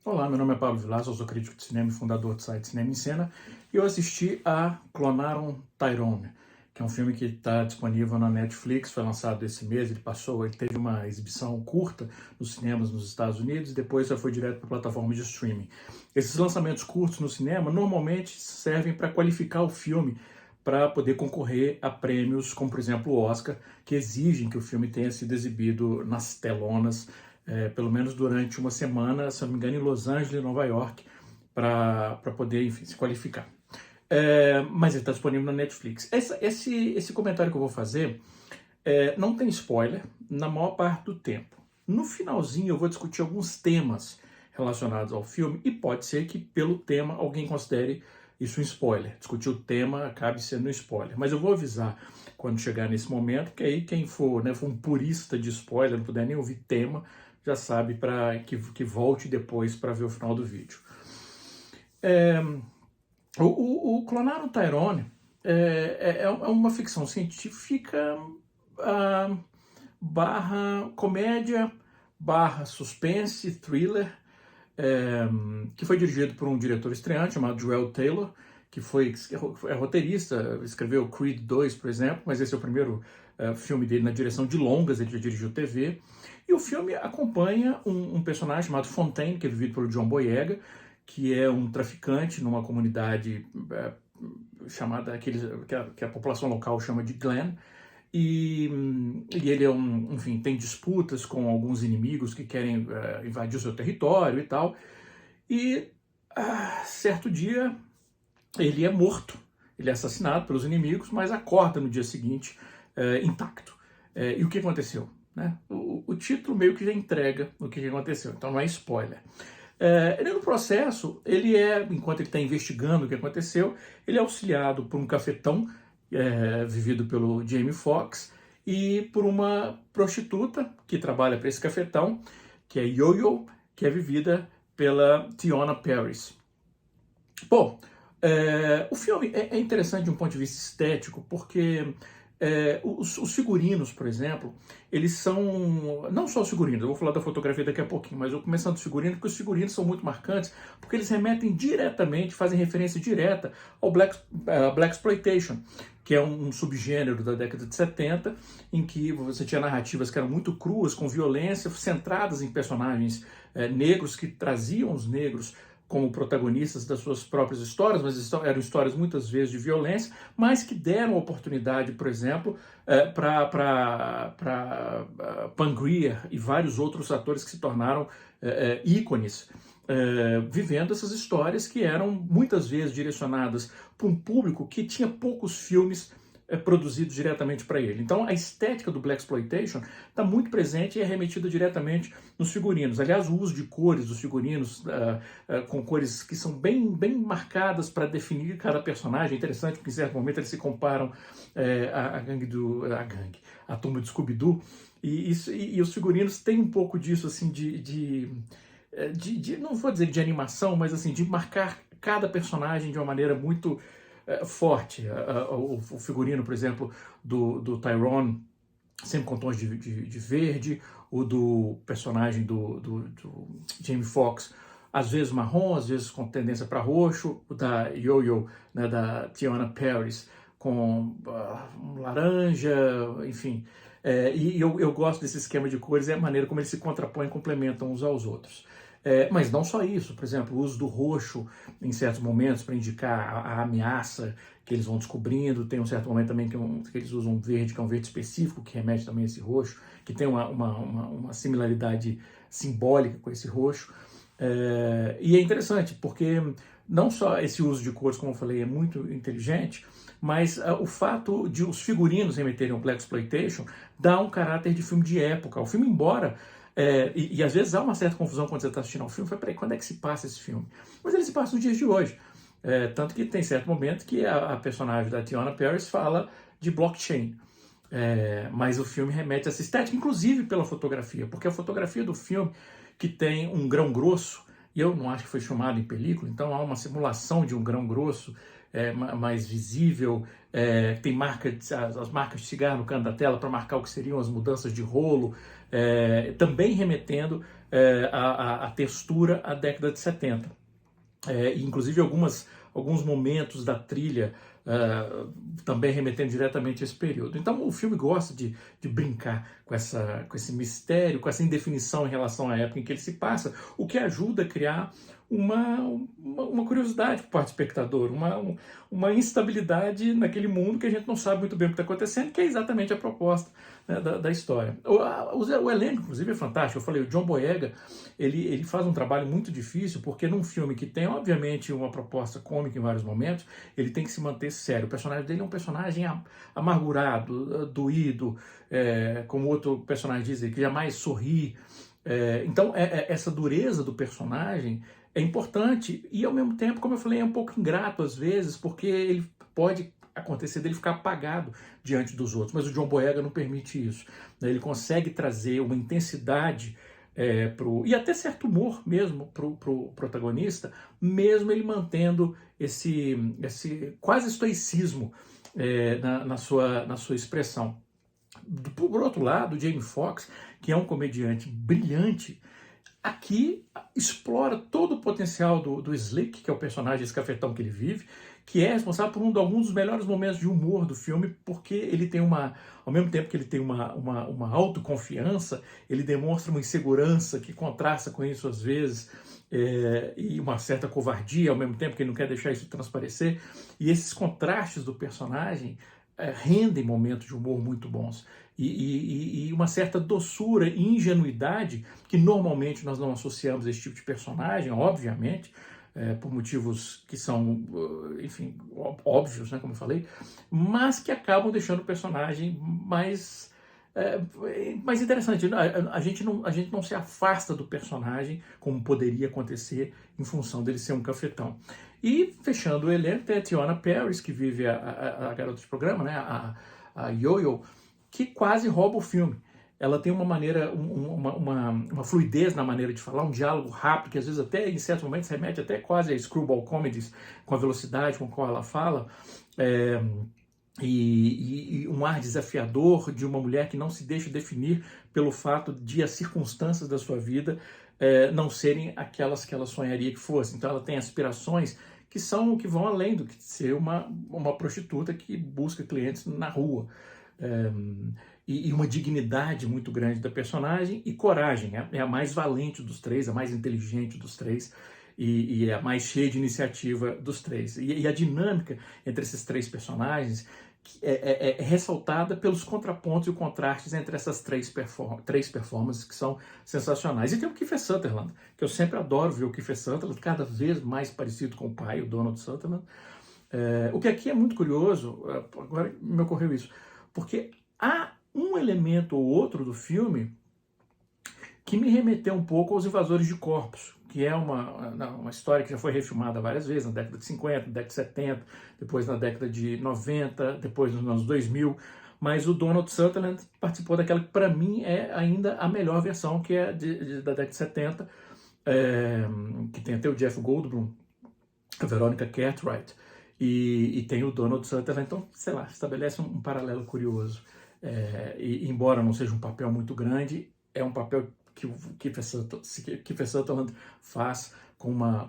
Olá, meu nome é Pablo Vilaça, eu sou crítico de cinema e fundador do site Cinema em Cena, e eu assisti a Clonaram Tyrone, que é um filme que está disponível na Netflix, foi lançado esse mês, ele teve uma exibição curta nos cinemas nos Estados Unidos e depois já foi direto para a plataforma de streaming. Esses lançamentos curtos no cinema normalmente servem para qualificar o filme para poder concorrer a prêmios como, por exemplo, o Oscar, que exigem que o filme tenha sido exibido nas telonas pelo menos durante uma semana, se não me engano, em Los Angeles e Nova York, para poder, enfim, se qualificar. Mas ele está disponível na Netflix. Esse comentário que eu vou fazer não tem spoiler na maior parte do tempo. No finalzinho eu vou discutir alguns temas relacionados ao filme e pode ser que pelo tema alguém considere isso um spoiler. Discutir o tema acabe sendo um spoiler. Mas eu vou avisar quando chegar nesse momento, que aí quem for um purista de spoiler, não puder nem ouvir tema, já sabe para que volte depois para ver o final do vídeo. O Clonaram Tyrone é uma ficção científica barra comédia, barra suspense, thriller, que foi dirigido por um diretor estreante chamado Joel Taylor, que é roteirista, escreveu Creed 2, por exemplo, mas esse é o primeiro filme dele na direção de longas, ele já dirigiu TV. E o filme acompanha um personagem chamado Fontaine, que é vivido pelo John Boyega, que é um traficante numa comunidade chamada, que a população local chama de Glen, e ele enfim, tem disputas com alguns inimigos que querem invadir o seu território e tal. E certo dia ele é morto, ele é assassinado pelos inimigos, mas acorda no dia seguinte intacto. E o que aconteceu? Né? O título meio que já entrega o que aconteceu, então não é spoiler. No processo, enquanto ele está investigando o que aconteceu, ele é auxiliado por um cafetão vivido pelo Jamie Foxx e por uma prostituta que trabalha para esse cafetão, que é Yo-Yo, que é vivida pela Teyonah Parris. Bom, o filme é interessante de um ponto de vista estético, porque os figurinos, por exemplo, eles são... Não só os figurinos, eu vou falar da fotografia daqui a pouquinho, mas eu vou começando dos figurinos, porque os figurinos são muito marcantes, porque eles remetem diretamente, fazem referência direta ao Blaxploitation, que é um subgênero da década de 70, em que você tinha narrativas que eram muito cruas, com violência, centradas em personagens negros, que traziam os negros como protagonistas das suas próprias histórias, mas eram histórias muitas vezes de violência, mas que deram oportunidade, por exemplo, para Pangria e vários outros atores que se tornaram ícones, vivendo essas histórias que eram muitas vezes direcionadas para um público que tinha poucos filmes produzidos diretamente para ele. Então a estética do Blaxploitation está muito presente e é remetida diretamente nos figurinos. Aliás, o uso de cores dos figurinos, com cores que são bem marcadas para definir cada personagem, é interessante porque em certo momento eles se comparam à turma de Scooby-Doo, e os figurinos têm um pouco disso, assim, não vou dizer de animação, mas assim, de marcar cada personagem de uma maneira muito forte. O figurino, por exemplo, do Tyrone, sempre com tons de verde, o do personagem do Jamie Foxx, às vezes marrom, às vezes com tendência para roxo, o da Yo-Yo, né, da Teyonah Parris, com laranja, enfim. E eu gosto desse esquema de cores, é a maneira como eles se contrapõem e complementam uns aos outros. Mas não só isso, por exemplo, o uso do roxo em certos momentos para indicar a ameaça que eles vão descobrindo. Tem um certo momento também que eles usam um verde, que é um verde específico, que remete também a esse roxo, que tem uma similaridade simbólica com esse roxo. E é interessante, porque não só esse uso de cores, como eu falei, é muito inteligente, mas o fato de os figurinos remeterem ao Blaxploitation dá um caráter de filme de época. O filme, embora... E às vezes há uma certa confusão quando você está assistindo ao filme. Peraí, quando é que se passa esse filme? Mas ele se passa nos dias de hoje. Tanto que tem certo momento que a personagem da Teyonah Parris fala de blockchain. Mas o filme remete a essa estética, inclusive pela fotografia, porque a fotografia do filme, que tem um grão grosso, e eu não acho que foi filmado em película, então há uma simulação de um grão grosso mais visível, tem as marcas de cigarro no canto da tela para marcar o que seriam as mudanças de rolo, também remetendo a textura à década de 70. Inclusive alguns momentos da trilha também remetendo diretamente a esse período. Então o filme gosta de brincar com esse mistério, com essa indefinição em relação à época em que ele se passa, o que ajuda a criar uma curiosidade por parte do espectador, uma instabilidade naquele mundo que a gente não sabe muito bem o que está acontecendo, que é exatamente a proposta, né, da história. O elenco, inclusive, é fantástico. Eu falei, o John Boyega, ele faz um trabalho muito difícil, porque num filme que tem, obviamente, uma proposta cômica em vários momentos, ele tem que se manter sério. O personagem dele é um personagem amargurado, doído, como outro personagem diz, que jamais sorri. Então, essa dureza do personagem é importante e, ao mesmo tempo, como eu falei, é um pouco ingrato às vezes, porque ele pode acontecer dele ficar apagado diante dos outros, mas o John Boyega não permite isso, né? Ele consegue trazer uma intensidade e até certo humor mesmo pro protagonista, mesmo ele mantendo esse quase estoicismo na sua expressão. Por outro lado, o Jamie Foxx, que é um comediante brilhante, aqui explora todo o potencial do Slick, que é o personagem, esse cafetão que ele vive, que é responsável por alguns dos melhores momentos de humor do filme, porque ele tem ao mesmo tempo que ele tem uma autoconfiança, ele demonstra uma insegurança que contrasta com isso às vezes, e uma certa covardia, ao mesmo tempo que ele não quer deixar isso transparecer, e esses contrastes do personagem rendem momentos de humor muito bons. E uma certa doçura e ingenuidade que normalmente nós não associamos a esse tipo de personagem, obviamente, por motivos que são, enfim, óbvios, né, como eu falei, mas que acabam deixando o personagem mais interessante. A gente não se afasta do personagem como poderia acontecer em função dele ser um cafetão. E fechando o elenco, tem a Teyonah Parris, que vive a garota de programa, né, a Yo-Yo, que quase rouba o filme. Ela tem uma maneira, uma fluidez na maneira de falar, um diálogo rápido, que às vezes até em certos momentos remete até quase a screwball comedies, com a velocidade com a qual ela fala, e um ar desafiador de uma mulher que não se deixa definir pelo fato de as circunstâncias da sua vida não serem aquelas que ela sonharia que fossem. Então ela tem aspirações que vão além do que ser uma prostituta que busca clientes na rua. E uma dignidade muito grande da personagem e coragem. É a mais valente dos três, a mais inteligente dos três e é a mais cheia de iniciativa dos três. E a dinâmica entre esses três personagens é ressaltada pelos contrapontos e contrastes entre essas três performances que são sensacionais. E tem o Kiefer Sutherland, que eu sempre adoro ver o Kiefer Sutherland, cada vez mais parecido com o pai, o Donald Sutherland. O que aqui é muito curioso, agora me ocorreu isso, porque há um elemento ou outro do filme que me remeteu um pouco aos Invasores de Corpos, que é uma história que já foi refilmada várias vezes, na década de 50, na década de 70, depois na década de 90, depois nos anos 2000, mas o Donald Sutherland participou daquela que para mim é ainda a melhor versão, que é da década de 70, que tem até o Jeff Goldblum, a Veronica Cartwright, e tem o Donald Sutherland, então, sei lá, estabelece um paralelo curioso. E embora não seja um papel muito grande, é um papel que o Kiefer Sutherland faz com uma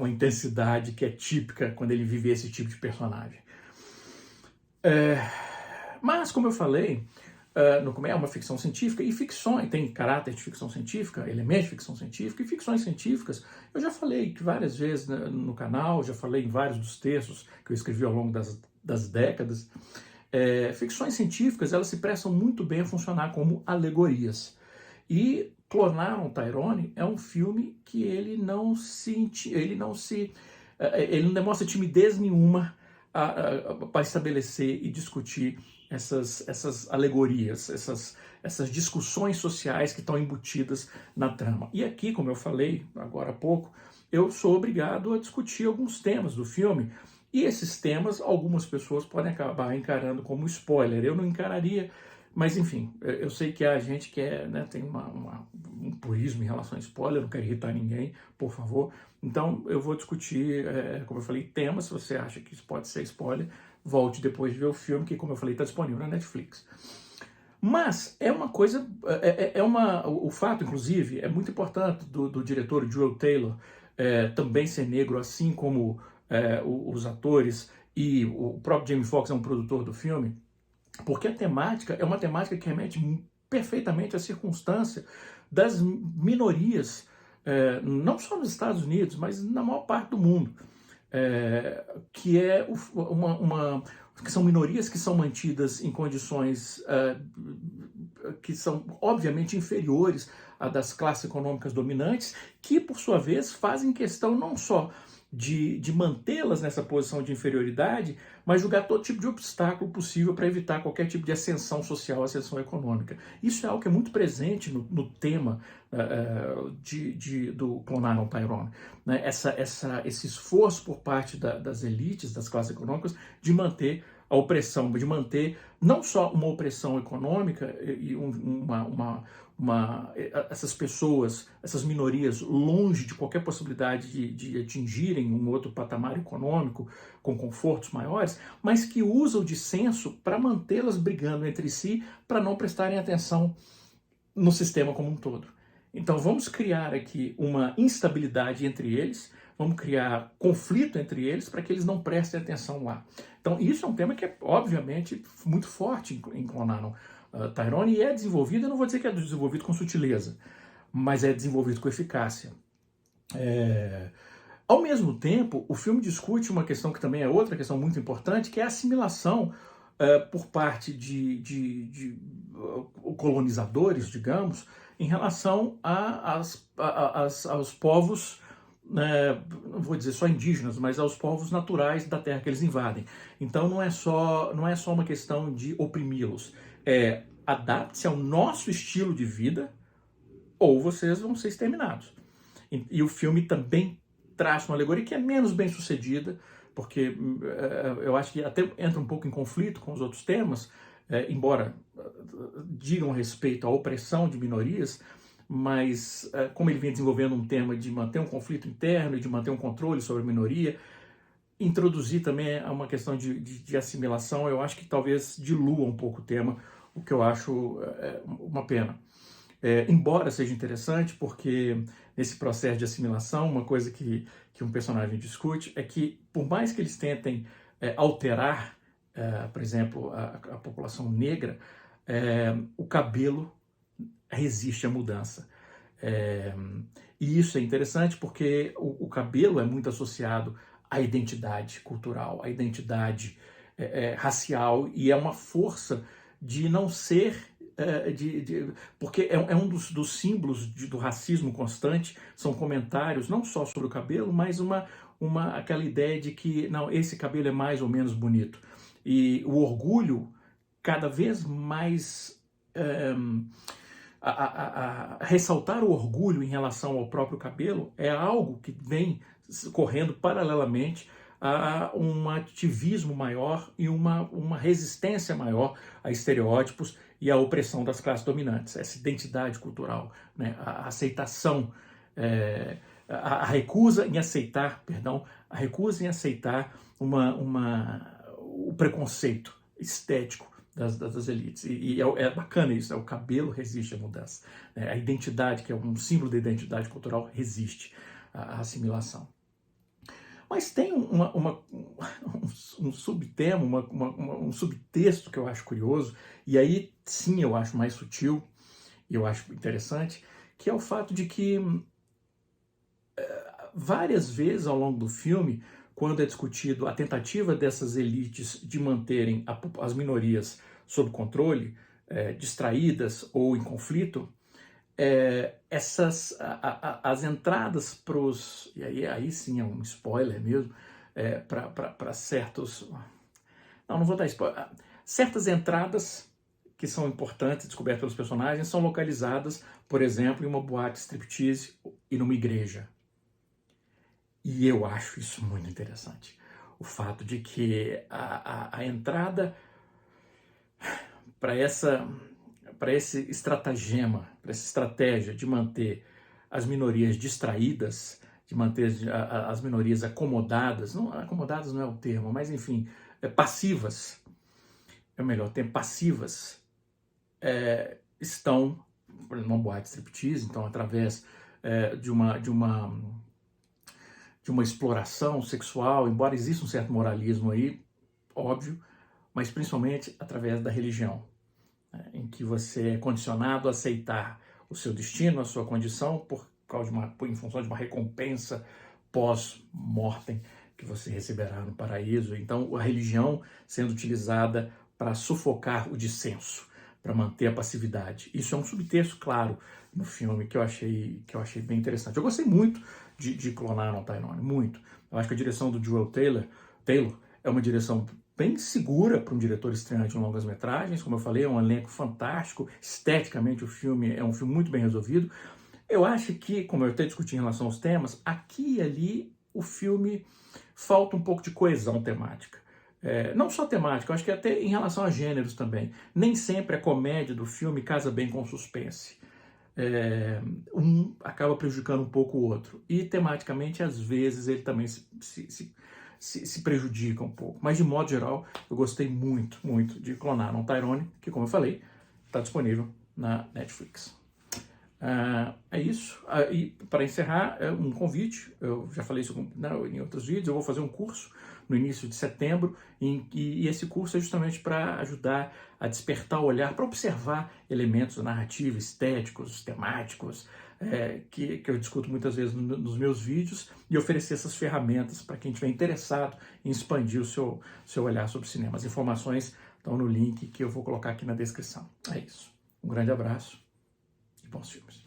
intensidade que é típica quando ele vive esse tipo de personagem. Mas, como eu falei, é uma ficção científica, e ficções, tem caráter de ficção científica, elementos de ficção científica, e ficções científicas, eu já falei várias vezes no canal, já falei em vários dos textos que eu escrevi ao longo das décadas. Ficções científicas, elas se prestam muito bem a funcionar como alegorias. E Clonaram Tyrone é um filme que ele não demonstra timidez nenhuma para estabelecer e discutir essas alegorias, essas discussões sociais que estão embutidas na trama. E aqui, como eu falei agora há pouco, eu sou obrigado a discutir alguns temas do filme, e esses temas algumas pessoas podem acabar encarando como spoiler. Eu não encararia, mas enfim, eu sei que há gente que tem um purismo em relação a spoiler, não quero irritar ninguém, por favor. Então eu vou discutir, como eu falei, temas. Se você acha que isso pode ser spoiler, volte depois de ver o filme, que, como eu falei, está disponível na Netflix. Mas é uma coisa, o fato, inclusive, é muito importante do diretor Joel Taylor também ser negro, assim como os atores, e o próprio Jamie Foxx é um produtor do filme, porque a temática é uma temática que remete perfeitamente à circunstância das minorias, não só nos Estados Unidos, mas na maior parte do mundo, que é que são minorias que são mantidas em condições que são obviamente inferiores à das classes econômicas dominantes, que por sua vez fazem questão não só de mantê-las nessa posição de inferioridade, mas julgar todo tipo de obstáculo possível para evitar qualquer tipo de ascensão social, ascensão econômica. Isso é algo que é muito presente no tema do Clonaram Tyrone. Né? Esse esforço por parte das elites, das classes econômicas, de manter a opressão, de manter não só uma opressão econômica e essas pessoas, essas minorias, longe de qualquer possibilidade de atingirem um outro patamar econômico com confortos maiores, mas que usa o dissenso para mantê-las brigando entre si, para não prestarem atenção no sistema como um todo. Então vamos criar aqui uma instabilidade entre eles, vamos criar conflito entre eles para que eles não prestem atenção lá. Então isso é um tema que é obviamente muito forte em Clonaram Tyrone, e é desenvolvido, eu não vou dizer que é desenvolvido com sutileza, mas é desenvolvido com eficácia. Ao mesmo tempo, o filme discute uma questão que também é outra questão muito importante, que é a assimilação por parte de colonizadores, digamos, em relação aos povos, não vou dizer só indígenas, mas aos povos naturais da terra que eles invadem. Então não é só uma questão de oprimi-los, adapte-se ao nosso estilo de vida ou vocês vão ser exterminados. E o filme também traz uma alegoria que é menos bem sucedida, porque eu acho que até entra um pouco em conflito com os outros temas, embora digam respeito à opressão de minorias, mas como ele vinha desenvolvendo um tema de manter um conflito interno e de manter um controle sobre a minoria, introduzir também uma questão de assimilação, eu acho que talvez dilua um pouco o tema, o que eu acho uma pena. Embora seja interessante, porque nesse processo de assimilação, uma coisa que um personagem discute é que, por mais que eles tentem alterar, por exemplo, a população negra, o cabelo resiste à mudança. E isso é interessante porque o cabelo é muito associado à identidade cultural, à identidade racial, e é uma força de não ser, porque é um dos símbolos do racismo constante, são comentários não só sobre o cabelo, mas aquela ideia de que não, esse cabelo é mais ou menos bonito. E o orgulho cada vez mais... ressaltar o orgulho em relação ao próprio cabelo é algo que vem correndo paralelamente a um ativismo maior e uma resistência maior a estereótipos e à opressão das classes dominantes. Essa identidade cultural, né? A aceitação, a recusa em aceitar, a recusa em aceitar o preconceito estético das elites. E é bacana isso, o cabelo resiste à mudança. A identidade, que é um símbolo da identidade cultural, resiste à assimilação. Mas tem um subtema, um subtexto que eu acho curioso, e aí sim eu acho mais sutil, e eu acho interessante, que é o fato de que várias vezes ao longo do filme, quando é discutido a tentativa dessas elites de manterem as minorias sob controle, distraídas ou em conflito, as entradas para os... E aí sim é um spoiler mesmo, para certos... Não vou dar spoiler. Certas entradas que são importantes, descobertas pelos personagens, são localizadas, por exemplo, em uma boate striptease e numa igreja. E eu acho isso muito interessante. O fato de que a entrada para esse estratagema, para essa estratégia de manter as minorias distraídas, de manter as minorias acomodadas não é o termo, mas enfim, passivas, é o melhor termo, passivas, estão, por exemplo, numa boate striptease, então através de uma exploração sexual, embora exista um certo moralismo aí, óbvio, mas principalmente através da religião, né, em que você é condicionado a aceitar o seu destino, a sua condição, em função de uma recompensa pós-mortem que você receberá no paraíso. Então, a religião sendo utilizada para sufocar o dissenso, para manter a passividade. Isso é um subtexto claro no filme que eu achei bem interessante. Eu gostei muito de Clonar on Tyrone, muito. Eu acho que a direção do Joel Taylor é uma direção bem segura para um diretor estreante em longas-metragens. Como eu falei, é um elenco fantástico. Esteticamente, o filme é um filme muito bem resolvido. Eu acho que, como eu até discuti em relação aos temas, aqui e ali o filme falta um pouco de coesão temática. Não só temática, eu acho que até em relação a gêneros também. Nem sempre a comédia do filme casa bem com o suspense. Um acaba prejudicando um pouco o outro. E tematicamente, às vezes, ele também se prejudica um pouco. Mas, de modo geral, eu gostei muito, muito de Clonar on Tyrone, que, como eu falei, está disponível na Netflix. É isso. E para encerrar, um convite. Eu já falei isso em outros vídeos. Eu vou fazer um curso no início de setembro, e esse curso é justamente para ajudar a despertar o olhar, para observar elementos narrativos, estéticos, temáticos, que eu discuto muitas vezes nos meus vídeos, e oferecer essas ferramentas para quem estiver interessado em expandir o seu olhar sobre cinema. As informações estão no link que eu vou colocar aqui na descrição. É isso. Um grande abraço e bons filmes.